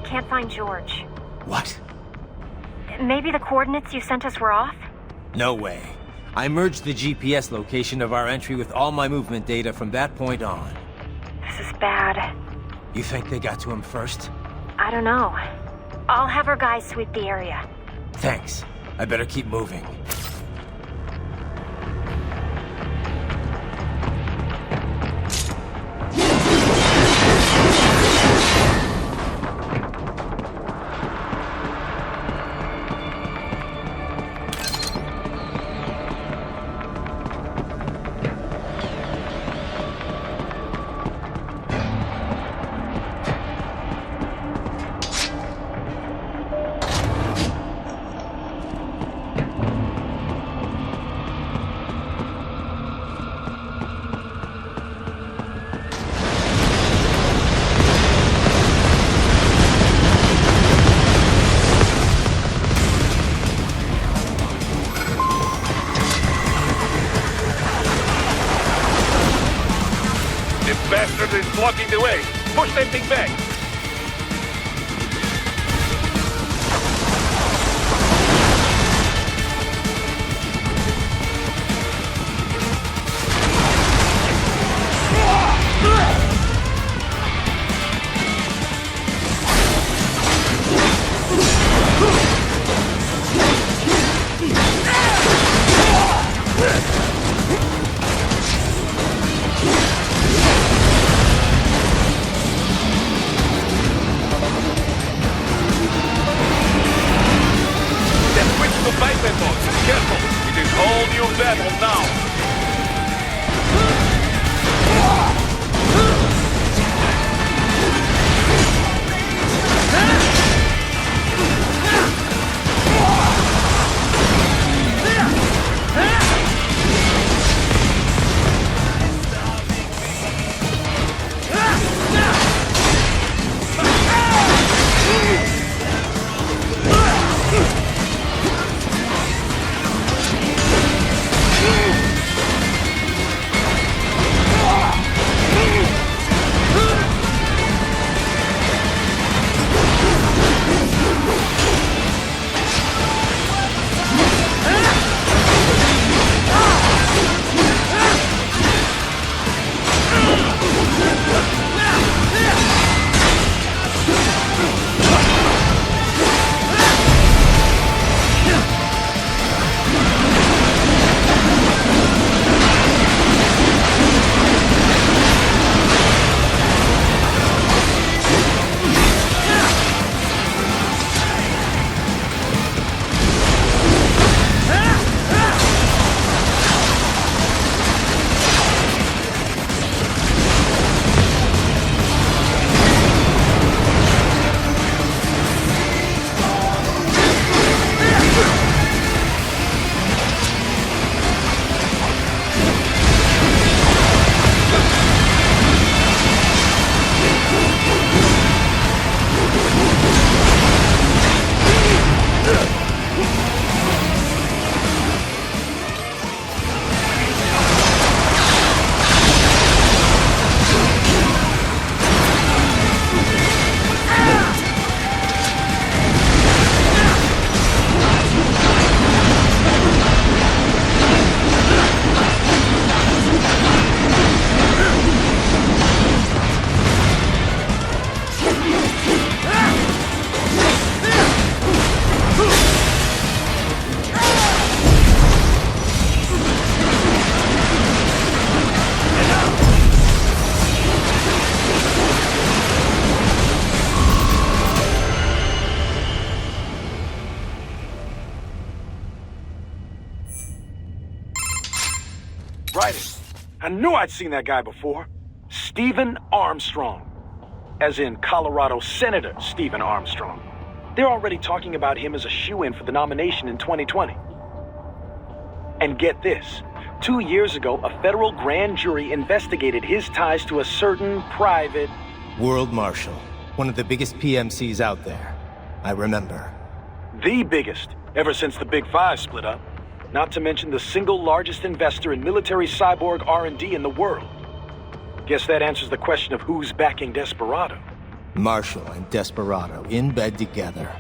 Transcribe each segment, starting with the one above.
can't find George. What? Maybe the coordinates you sent us were off? No way. I merged the GPS location of our entry with all my movement data from that point on. This is bad. You think they got to him first? I don't know. I'll have our guys sweep the area. Thanks. I better keep moving. Blocking the way. Push that thing back. Raiden. I knew I'd seen that guy before. Stephen Armstrong. As in Colorado Senator Stephen Armstrong. They're already talking about him as a shoo-in for the nomination in 2020. And get this. 2 years ago, a federal grand jury investigated his ties to a certain private... World Marshal. One of the biggest PMCs out there. I remember. The biggest, ever since the Big Five split up. Not to mention the single largest investor in military cyborg R&D in the world. Guess that answers the question of who's backing Desperado. Marshall and Desperado in bed together.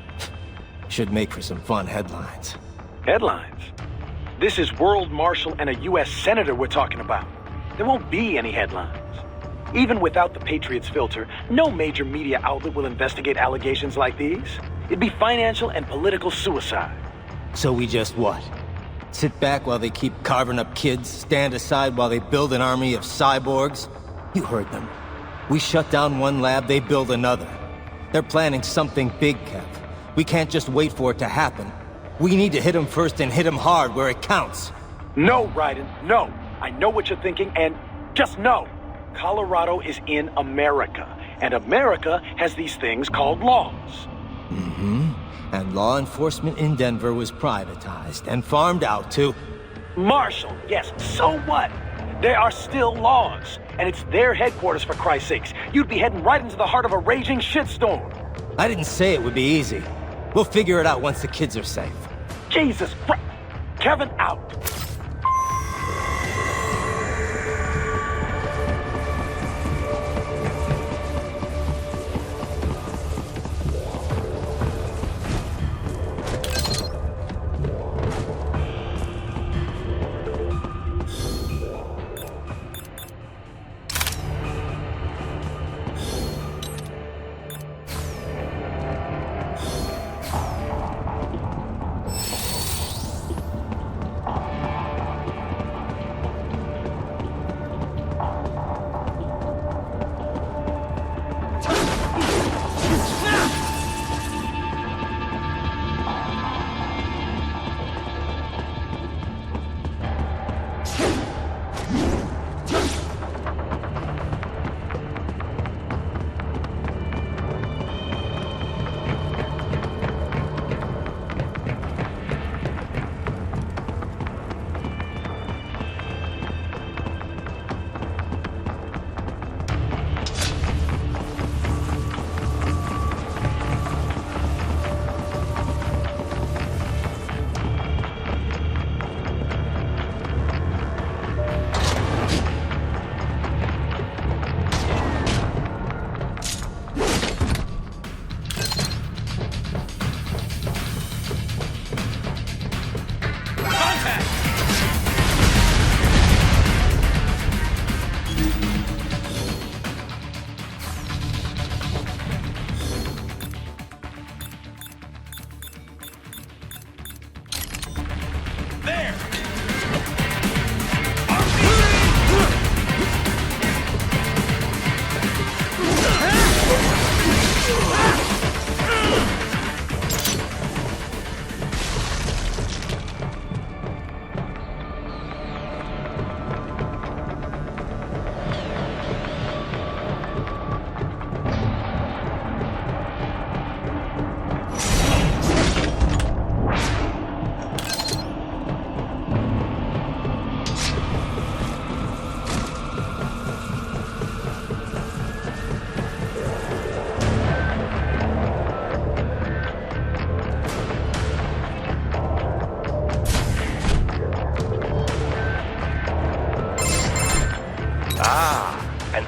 Should make for some fun headlines. Headlines? This is World Marshal and a U.S. Senator we're talking about. There won't be any headlines. Even without the Patriots filter, no major media outlet will investigate allegations like these. It'd be financial and political suicide. So we just what? Sit back while they keep carving up kids, stand aside while they build an army of cyborgs? You heard them. We shut down one lab, they build another. They're planning something big, Kev. We can't just wait for it to happen. We need to hit them first and hit them hard where it counts. No, Raiden, no. I know what you're thinking, and just know. Colorado is in America, and America has these things called laws. Mm-hmm. And law enforcement in Denver was privatized and farmed out to... Marshall, yes, so what? There are still laws, and it's their headquarters, for Christ's sakes. You'd be heading right into the heart of a raging shitstorm. I didn't say it would be easy. We'll figure it out once the kids are safe. Jesus Christ! Kevin out!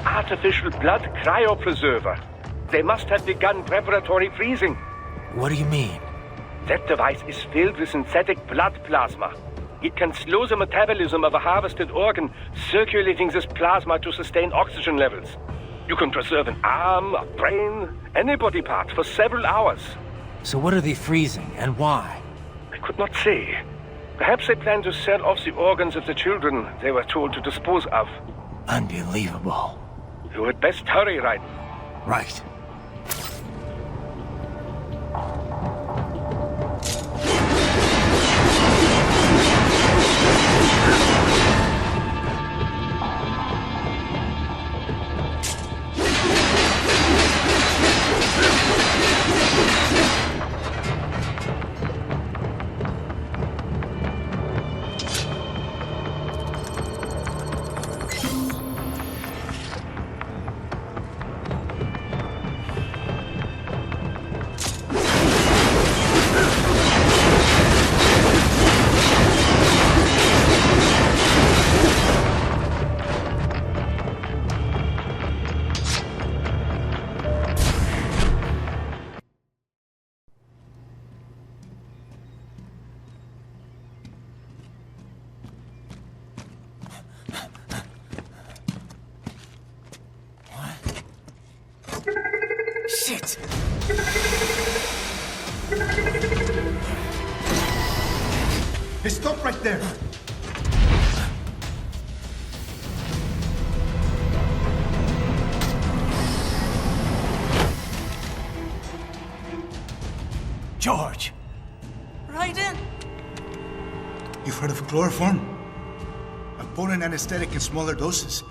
Artificial blood cryopreserver. They must have begun preparatory freezing. What do you mean? That device is filled with synthetic blood plasma. It can slow the metabolism of a harvested organ, circulating this plasma to sustain oxygen levels. You can preserve an arm, a brain, any body part for several hours. So what are they freezing, and why? I could not say. Perhaps they plan to sell off the organs of the children they were told to dispose of. Unbelievable. You had best hurry, Raiden. Right. Shit! Hey, stop right there! George! Raiden! You've heard of chloroform? A potent anesthetic in smaller doses.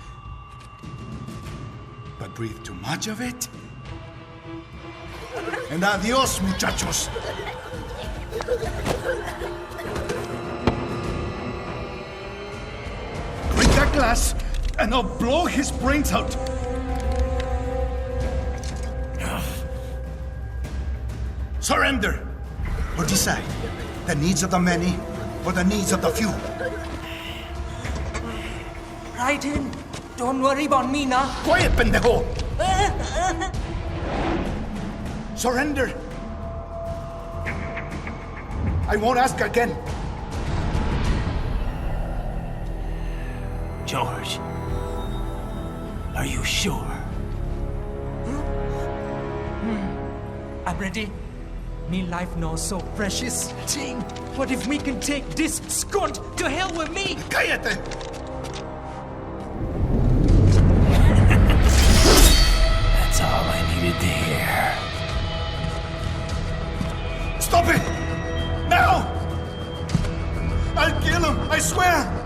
But breathe too much of it? And adios, muchachos! Break that glass, and I'll blow his brains out! Surrender! Or decide, the needs of the many or the needs of the few. Raiden, don't worry about me now. Quiet, pendejo! Surrender! I won't ask again. George, are you sure? I'm ready. Me life now so precious. Ting, what if we can take this skunt to hell with me? Cállate! That's all I needed to hear. Stop it! Now! I'll kill him, I swear!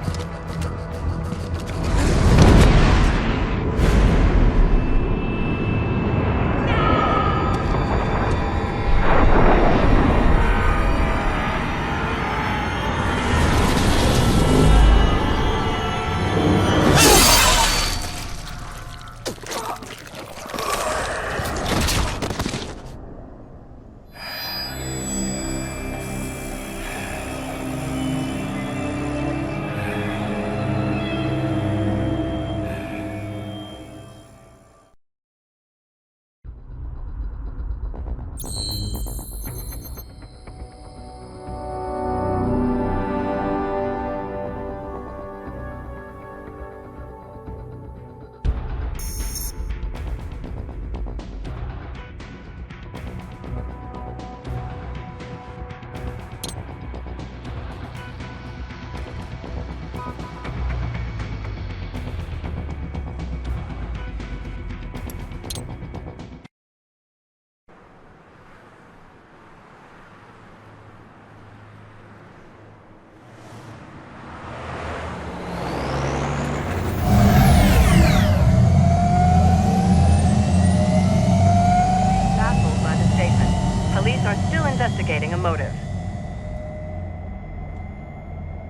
Investigating a motive.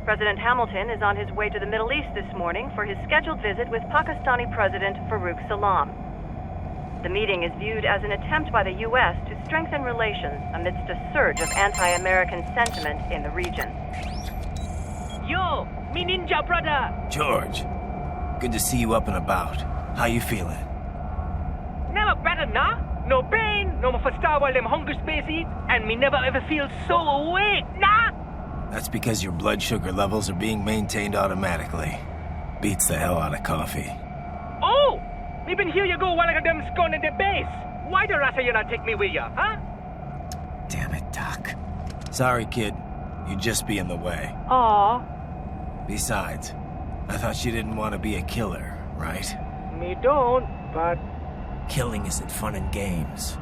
President Hamilton is on his way to the Middle East this morning for his scheduled visit with Pakistani President Farouk Salam. The meeting is viewed as an attempt by the U.S. to strengthen relations amidst a surge of anti-American sentiment in the region. Yo, me ninja brother! George, good to see you up and about. How you feeling? Never better, nah? No pain, no more star while them hunger space eat, and me never ever feel so awake, nah? That's because your blood sugar levels are being maintained automatically. Beats the hell out of coffee. Oh! Me been here you go while I got them scone in the base. Why the rasa you not take me with ya, huh? Damn it, Doc. Sorry, kid. You'd just be in the way. Aw. Besides, I thought you didn't want to be a killer, right? Me don't, but... Killing isn't fun and games.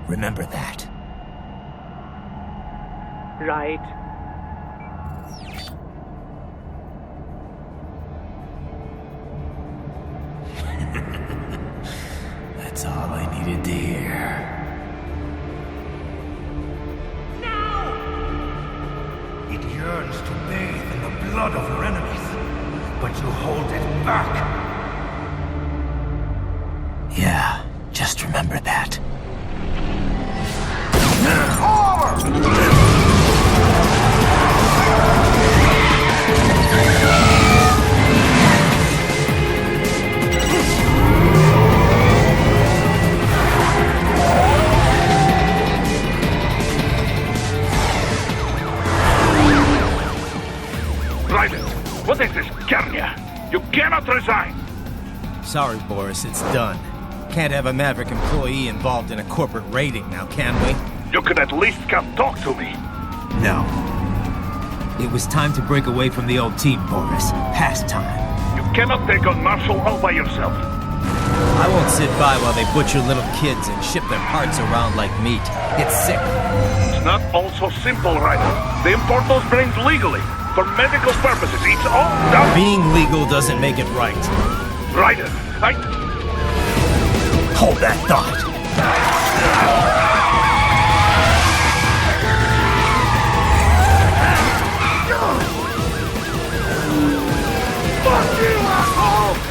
Remember that. Right. That's all I needed to hear. Now! It yearns to bathe in the blood of your enemies, but you hold it back. Yeah, just remember that. Raiden, what is this, Garnia? You cannot resign! Sorry, Boris, it's done. Can't have a Maverick employee involved in a corporate raiding now, can we? You can at least come talk to me. No. It was time to break away from the old team, Boris. Past time. You cannot take on Marshall all by yourself. I won't sit by while they butcher little kids and ship their parts around like meat. It's sick. It's not all so simple, Raiden. They import those brains legally. For medical purposes. It's all done. Being legal doesn't make it right. Raiden, Hold that thought. Fuck you, asshole!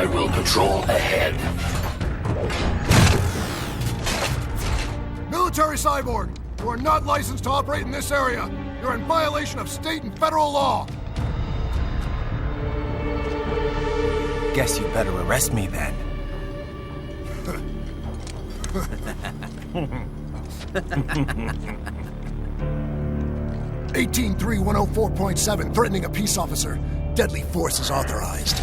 I will patrol ahead. Military cyborg, you are not licensed to operate in this area. You're in violation of state and federal law. Guess you better arrest me then. 18.3.104.7, threatening a peace officer. Deadly force is authorized.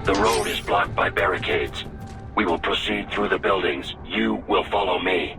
The road is blocked by barricades. We will proceed through the buildings. You will follow me.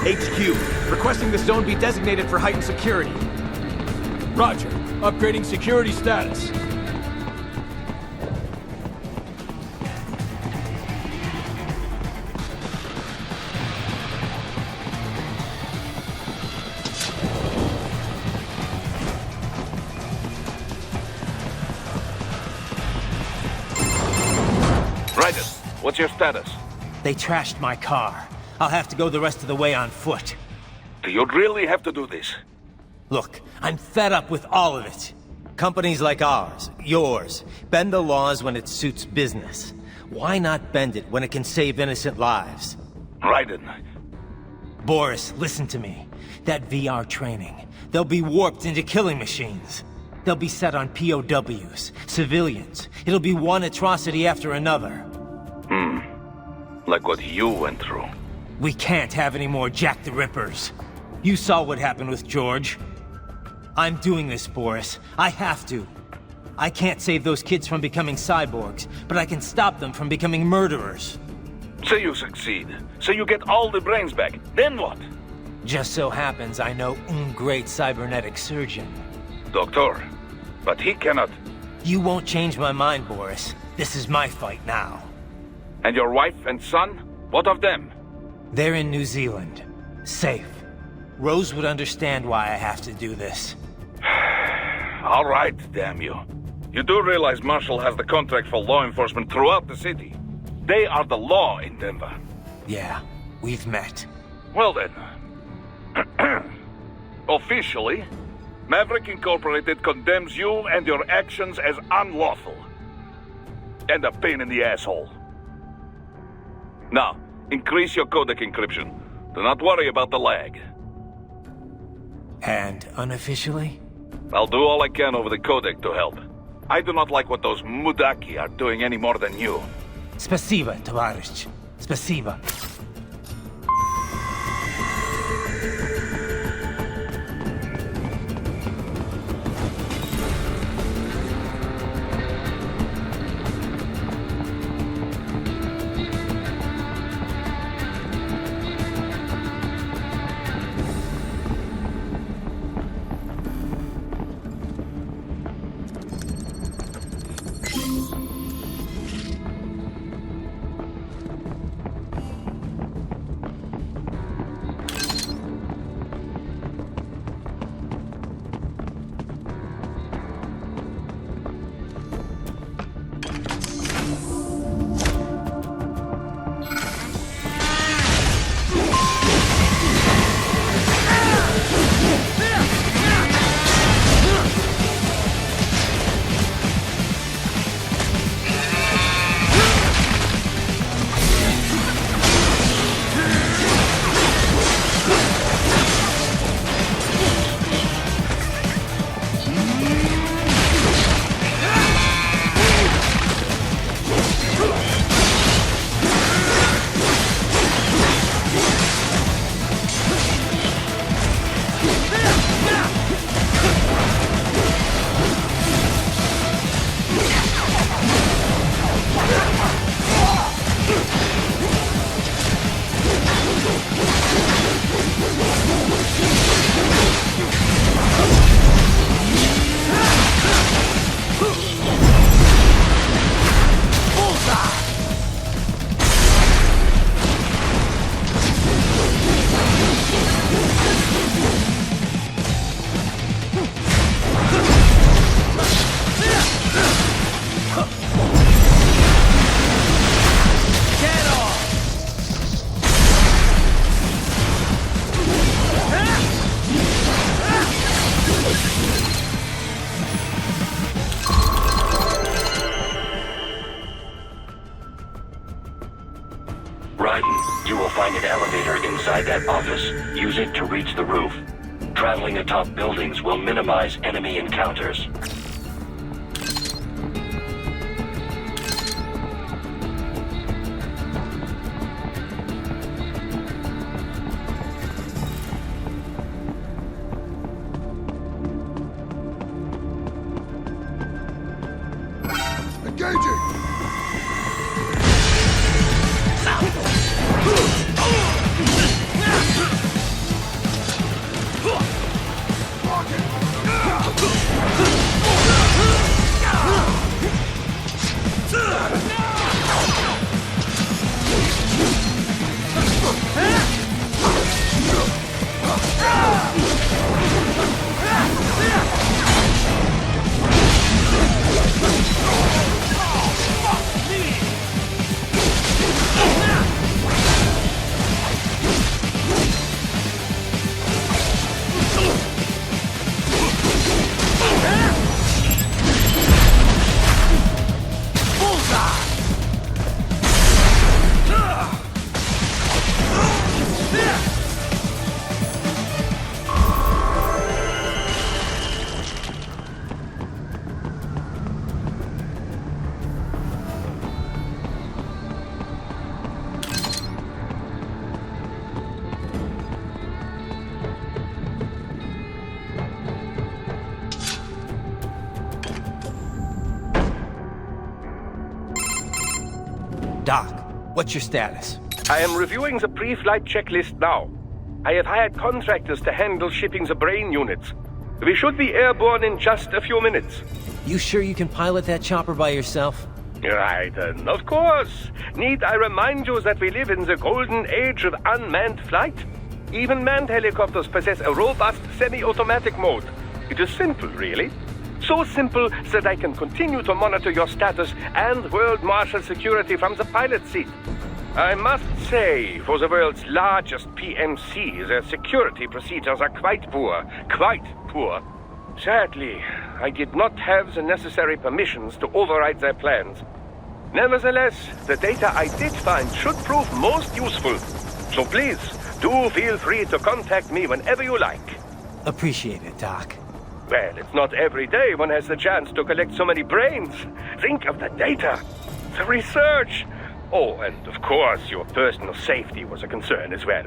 HQ, requesting the zone be designated for heightened security. Roger. Upgrading security status. Raiden, what's your status? They trashed my car. I'll have to go the rest of the way on foot. Do you really have to do this? Look, I'm fed up with all of it. Companies like ours, yours, bend the laws when it suits business. Why not bend it when it can save innocent lives? Raiden. Boris, listen to me. That VR training, they'll be warped into killing machines. They'll be set on POWs, civilians. It'll be one atrocity after another. Like what you went through. We can't have any more Jack the Rippers. You saw what happened with George. I'm doing this, Boris. I have to. I can't save those kids from becoming cyborgs, but I can stop them from becoming murderers. Say you succeed. Say you get all the brains back. Then what? Just so happens I know un great cybernetic surgeon. Doctor. But he cannot... You won't change my mind, Boris. This is my fight now. And your wife and son? What of them? They're in New Zealand. Safe. Rose would understand why I have to do this. All right, damn you. You do realize Marshall has the contract for law enforcement throughout the city. They are the law in Denver. Yeah, we've met. Well then. Officially, Maverick Incorporated condemns you and your actions as unlawful. And a pain in the asshole. Now, increase your codec encryption. Do not worry about the lag. And unofficially? I'll do all I can over the codec to help. I do not like what those mudaki are doing any more than you. Spasiba, товарищ. Spasiba. Raiden, you will find an elevator inside that office. Use it to reach the roof. Traveling atop buildings will minimize enemy encounters. Doc, what's your status? I am reviewing the pre-flight checklist now. I have hired contractors to handle shipping the brain units. We should be airborne in just a few minutes. You sure you can pilot that chopper by yourself? Raiden, of course. Need I remind you that we live in the golden age of unmanned flight? Even manned helicopters possess a robust semi-automatic mode. It is simple, really. So simple that I can continue to monitor your status and world marshal security from the pilot seat. I must say, for the world's largest PMC, their security procedures are quite poor. Quite poor. Sadly, I did not have the necessary permissions to override their plans. Nevertheless, the data I did find should prove most useful. So please, do feel free to contact me whenever you like. Appreciate it, Doc. Well, it's not every day one has the chance to collect so many brains. Think of the data, the research. Oh, and of course, your personal safety was a concern as well.